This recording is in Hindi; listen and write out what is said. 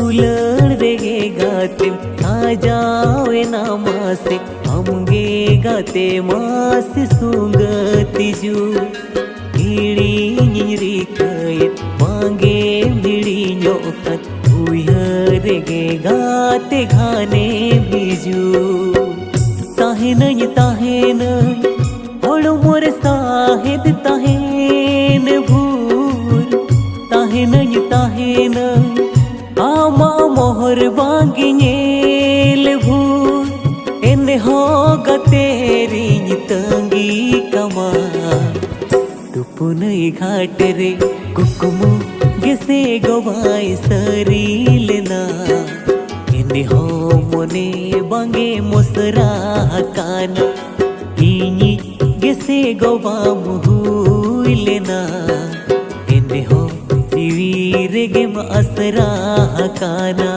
दुलड़ रेगे गाते आ जावे ना मासे हमगे गाते मास सुंगती जू हिड़ी निरी कये मांगे मिड़ी नोकत रेगे गाते घाने बिजू ताहे नहीं होड़ मोर साहेद ताहेन भूल ताहे नहीं आमा मोहर बांगी नेल भूल इन हो गतेरी तंगी कमा तुपुनई घाट रे कुकुमु गेसे गोबाई सरीलना इन हो मोने बांगे मोसरा काना इनी गेसे गोबा मुहुलना इन हो जीवी रेगे असरा काना।